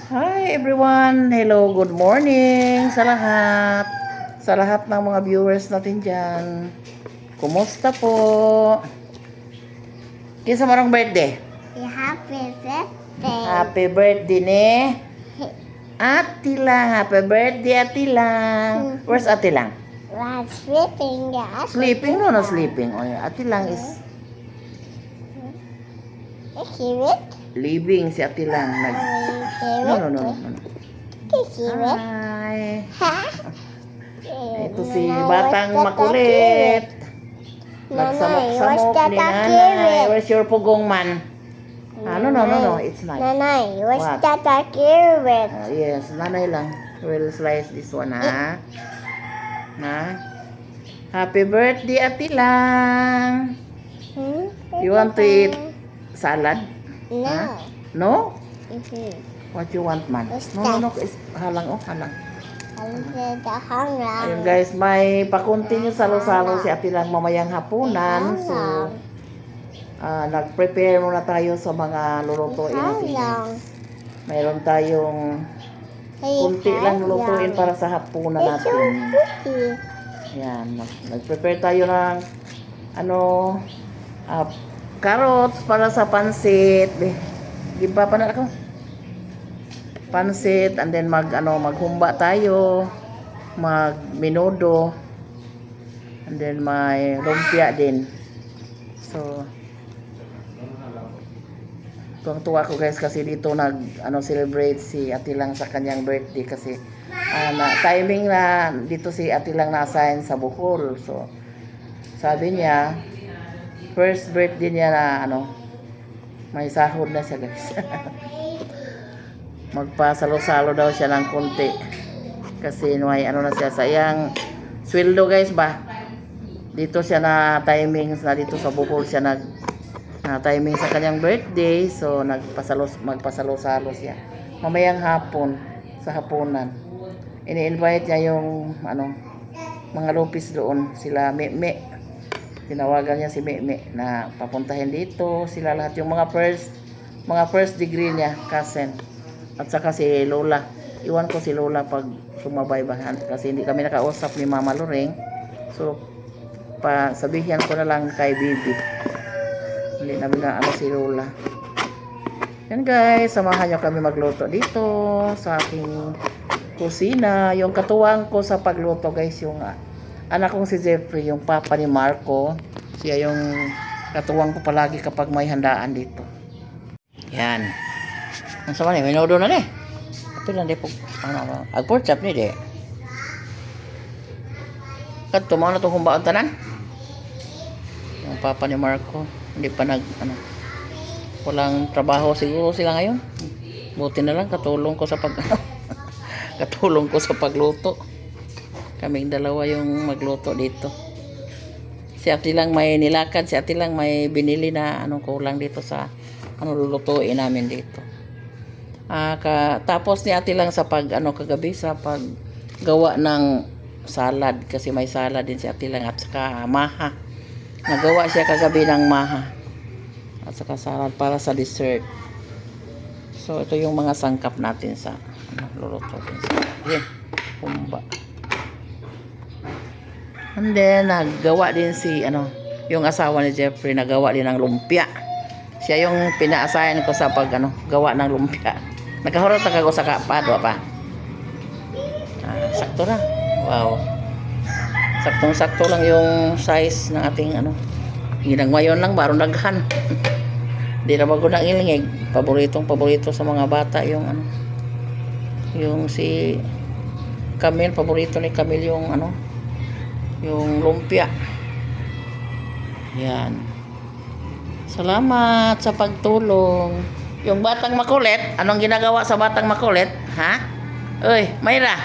Hi everyone! Hello, good morning sa lahat. Sa lahat ng mga viewers natin dyan. Kumusta po? Kinsa marang birthday? Happy birthday. Happy birthday ni Ate Lang. Happy birthday Ate Lang. Where's Ate Lang? Was sleeping, yeah. Sleeping? No, no sleeping. Oh, yeah. Ate Lang is Hear it? living si Ate Lang. Hear No, it? no, no, no, no. Hear it? Hi. Ha? Ito si Batang Makulit. Nagsamok-samok ni Nanay. Where's your pugong man? No. It's not. Nanay, what's What? that I hear it? Yes, Nanay lang. We'll slice this one, ha? Ha? Happy birthday, Ate Lang. You want to eat salad? No. Ha? No? Mhm. What you want, man? No. Halang, halang. Ayun guys, may pa-continue salo-salo si Ate Lang mamayang hapunan. So, nag-prepare muna tayo sa mga lulutuin natin. Mayroon tayong kunti lang lulutuin para sa hapunan natin. Yan, nag-prepare tayo ng carrots para sa pansit. Di ba pa na ako? Pansit, and then maghumba tayo, magmenudo, and then may lumpia din. So tuwang-tuwa ko guys kasi dito celebrate si Ate Lang sa kanyang birthday kasi timing na dito si Ate Lang na-assign sa Bohol. So sabi niya first birthday niya na may sahod na siya guys. Magpasalo-salo daw siya ng konti kasi may na siya sa iyang sweldo guys ba. Dito siya na timings na dito sa Bohol siya na timing sa kanyang birthday. So magpasalo-salo siya mamayang hapon sa hapunan. Ini-invite niya yung mga lupis doon, sila Meme. Tinawagan niya si Meme na papuntahin dito sila lahat, yung mga first degree niya, cousin. At saka si Lola. Iwan ko si Lola pag sumabay ba kasi hindi kami nakausap ni Mama Loring. So sabihan ko na lang kay Bibi. Hindi namin na si Lola. Yan guys, samahan nyo kami magluto dito sa aking kusina. Yung katuwang ko sa pagluto guys, yung anak kong si Jeffrey, yung papa ni Marco. Siya yung katuwang ko palagi kapag may handaan dito. Yan. Ang sama ni, minudo na ni. Kapil lang di po, agport chap ni di. Kat, tumaw na itong humbaan tanan. Yung papa ni Marco, hindi pa walang trabaho siguro sila ngayon. Buti na lang, katulong ko sa pagluto. Kaming dalawa yung magluto dito. Si Ate Lang may nilakad, si Ate Lang may binili na kulang dito sa lulutuin namin dito. Tapos ni Ate Lang sa kagabi sa paggawa ng salad kasi may salad din si Ate Lang at saka maha. Nagawa siya kagabi ng maha at saka salad para sa dessert. So ito yung mga sangkap natin sa lulutuin sa humba. And then naggawa din si yung asawa ni Jeffrey, nagawa din ng lumpia. Siya yung pina-assign ko sa gawa ng lumpia. Nakahurot na kago sa kapado pa. Sakto na. Wow. Saktong-sakto lang yung size ng ating ginagmayon lang baro daghan. Di na bago nang ilingig. Paborito sa mga bata yung yung si Camille, paborito ni Camille yung yung lumpia. Yan. Salamat sa pagtulong. Yung Batang Makulit, anong ginagawa sa Batang Makulit? Ha? Uy, Mayra.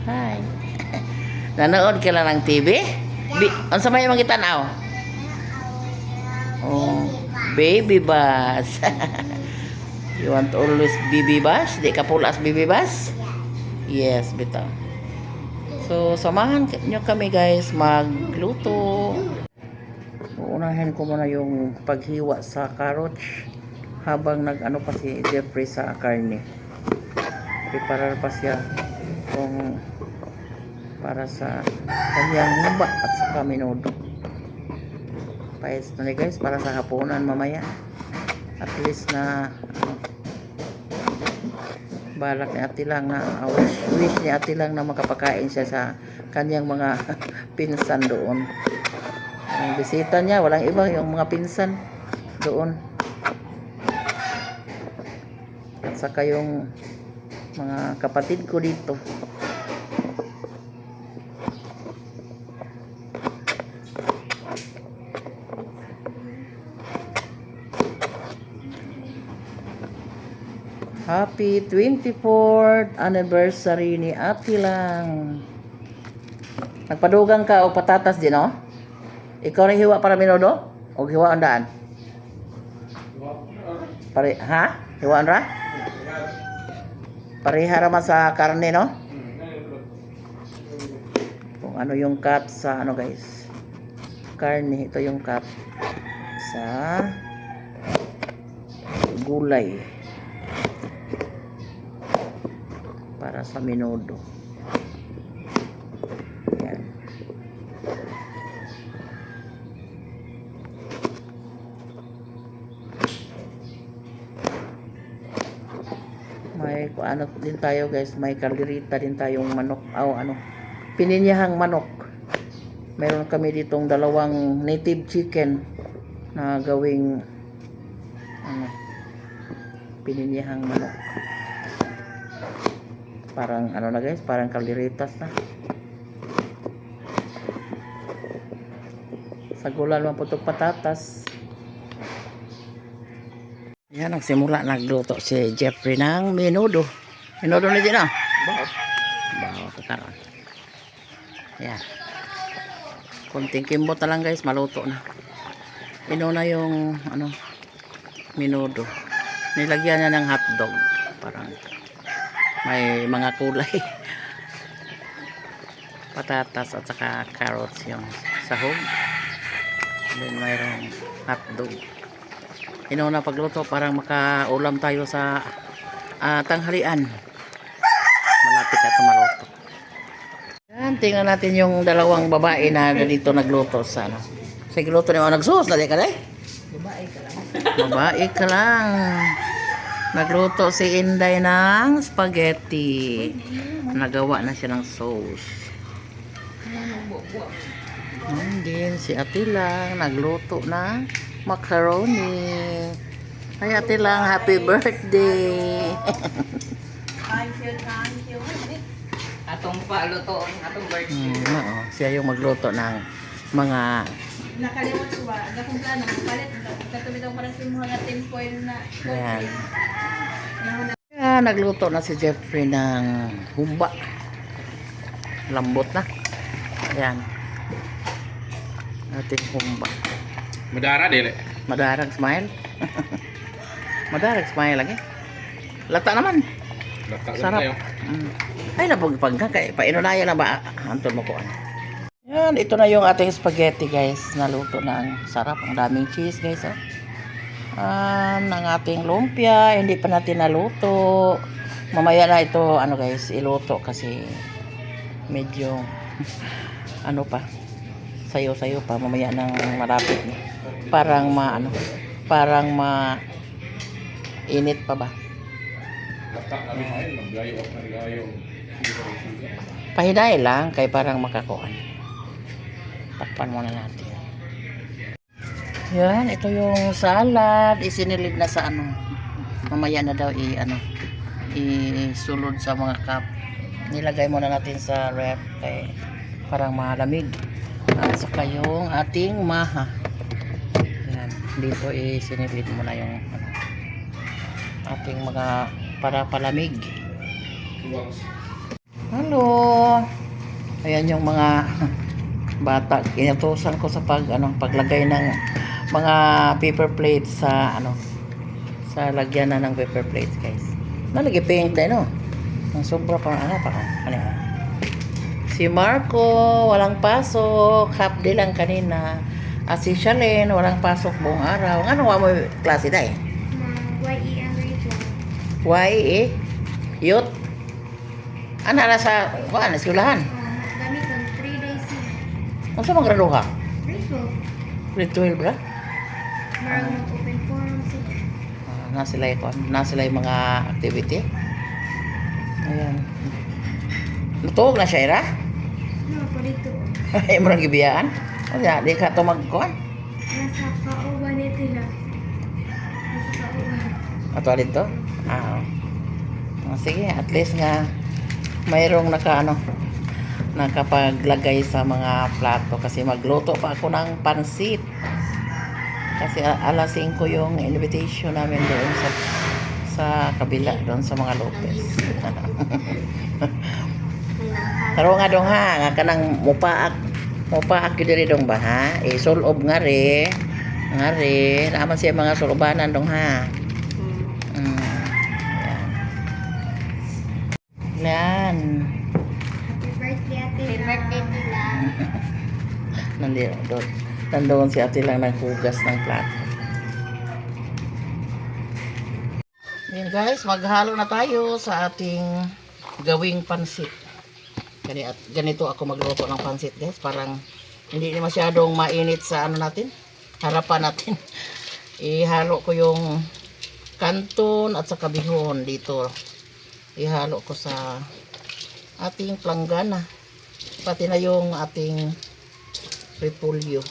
Hi. Nanood ka lang ng TV? Ano sa may mga tanaw? Oh, Baby Bus. You want to always Baby Bus? Di ka pulas Baby Bus? Yes, bitaw. So, samahan nyo kami guys magluto. Uunahin ko muna yung paghiwa sa carrots. habang nag-ano pa si Jeffrey sa karne. Preparar pa siya kung para sa kanyang humba at saka menudo. Pais na ni guys para sa hapunan mamaya. At least na balak ni Ate Lang na wish ni Ate Lang na makapakain siya sa kanyang mga pinsan doon. Ang bisita niya walang iba yung mga pinsan doon. At saka yung mga kapatid ko dito. Happy 24th anniversary ni Ate Lang. Nagpadugang ka o patatas din, no? Ikaw rin hiwa para menudo? O hiwa ang daan? Ha? Hiwaan ra? Pareha raman sa karne, no? Kung ano yung cut sa ano guys. Karne, ito yung cut sa gulay. Para sa menudo. Yan. May ano din tayo guys, may kalderita din tayong manok, pininyahang manok. Meron kami ditong dalawang native chicken na gawing pininyahang manok. Parang ano na guys, parang kalderitas na. Sagulan man po itong patatas. Yan, nagsimula nagluto si Jeffrey ng menudo. Menudo na dyan, Bawa. Bawa ko karon. Yan. Kunting kimbot na lang guys, maluto na. Inuna yung menudo. Nilagyan niya ng hotdog. Parang may mga kulay. Patatas at saka carrots yung sahog. Then mayroong hotdog. Inuna pagluto parang makaulam tayo sa tanghalian. Malapit na maluto. Yan, tingnan natin yung dalawang babae na dito nagluto sa Sige, luto niyo. Nagsuos na di ka Babae ka lang. Babae ka lang. Nagluto si Inday ng spaghetti. Nagawa na siya ng sauce. Din si Ate Lang nagluto ng macaroni. Ay Ate Lang, happy birthday. Thank you. Atong paluto, atong birthday. Siya yung magluto ng mga Nakalimot ko ba? Ang akong plano, palit. Katulad ako parang sa mga tinfoil na. Ayan. Nagluto na si Jeffrey ng humba. Lambot na. Ayan. Ating humba. Madara dili. Madarag smile. Madarag smile lagi. Lata naman. Lata Sarap. tayo. Ay, napagpag ka. Kaya painunaya na ba? Anton mo ko. Yan, ito na yung ating spaghetti guys. Naluto na ang sarap. Ang daming cheese guys. Ang ating lumpia. Hindi pa natin naluto. Mamaya na ito, guys, iluto kasi medyo pa. Sayo-sayo pa. Mamaya nang malapit na. Parang init pa ba? Lata na rin. Naglayo ako naglayo. Pahinay lang kay parang makakuan. Takpan muna natin. Yan, ito yung salad. Isinilid na sa mamaya na daw isulod sa mga cup. Nilagay muna natin sa ref kay parang malamig. At saka yung ating maha. Yan, dito isinilid muna yung ating mga para palamig. Hello. Ayan yung mga bata. Inutusan ko sa paglagay ng mga paper plates sa sa lagyan na ng paper plates, guys. Nalagay pink din, Ang sobra pa Si Marco, walang pasok. Half day lang kanina. At si Shalene, walang pasok buong araw. Ano mo klase dahil? Why eh? Youth? Ana na sa, eskwelahan. Gamit ang 3 days yun. Unsa man graduha? Rito. Grade 12 ra? Marang open forum sila. Na sila yung mga activity. Ayan. Natuog na siya, Ira? Ano ako dito? Ay, mo nang gibiyaan? O ya, di ka to magkuhan? Nasa kauban nila. Nasa kauban. Ato dito? Ah, sige, at least nga mayroong nakapaglagay sa mga plato kasi magluto pa ako ng pansit. Kasi alas 5 yung invitation namin doon sa kabila, doon sa mga Lopez. Taro nga dong ha, nga kanang mupaak yun diri dong ba ha? Sulob nga re, naman siya mga sulubanan dong ha. Yan. Happy birthday, ate. Happy birthday, Tila. Nandoon si ate lang naghugas ng plato. Yan guys, maghalo na tayo sa ating gawing pansit. Ganito ako magluto ng pansit guys. Parang hindi masyadong mainit sa natin. Harapan natin. Ihalo ko yung kanton at saka bihon dito. Ihalo ko sa ating planggana. Pati na yung ating repolyo.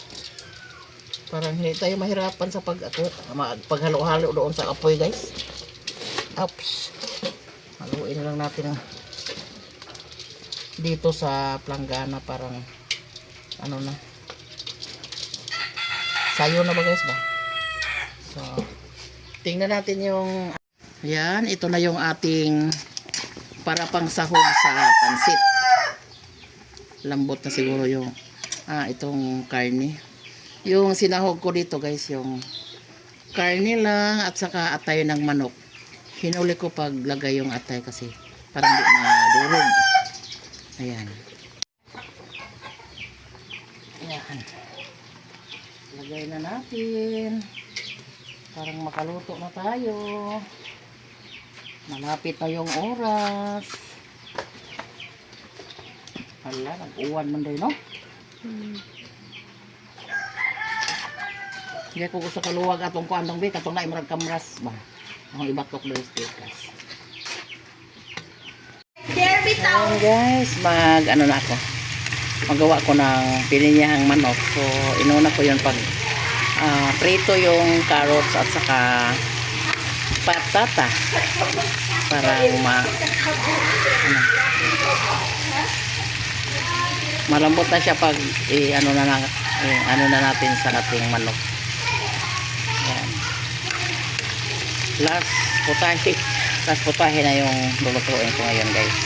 Parang hindi tayo mahirapan sa paghalo-halo doon sa apoy guys. Oops. Haluin lang natin dito sa planggana, parang sayo na ba guys ba? So, tingnan natin yung yan, ito na yung ating para pang sahog sa pansit. Lambot na siguro yung itong karne. Yung sinahog ko dito guys, yung karne lang at saka atay ng manok. Hinuli ko paglagay yung atay kasi parang di na durog. Ayan. Ayan. Lagay na natin. Parang makaluto na tayo. Malapit na yung oras. Hala, nag-uwan man doon, no? Hindi ko gusto kaluwag atong kuandong be, katong na imarag kamras ba? Ang ibatok doon sa tikas. Ayan guys, na ako. Magawa ko ng pininyahang manok. So, inuna ko yun pag prito yung carrots at saka patata para malambot na siya pag ano na natin sa ating manok. Ayan. Last putahe na yung lulutuin ko ngayon guys.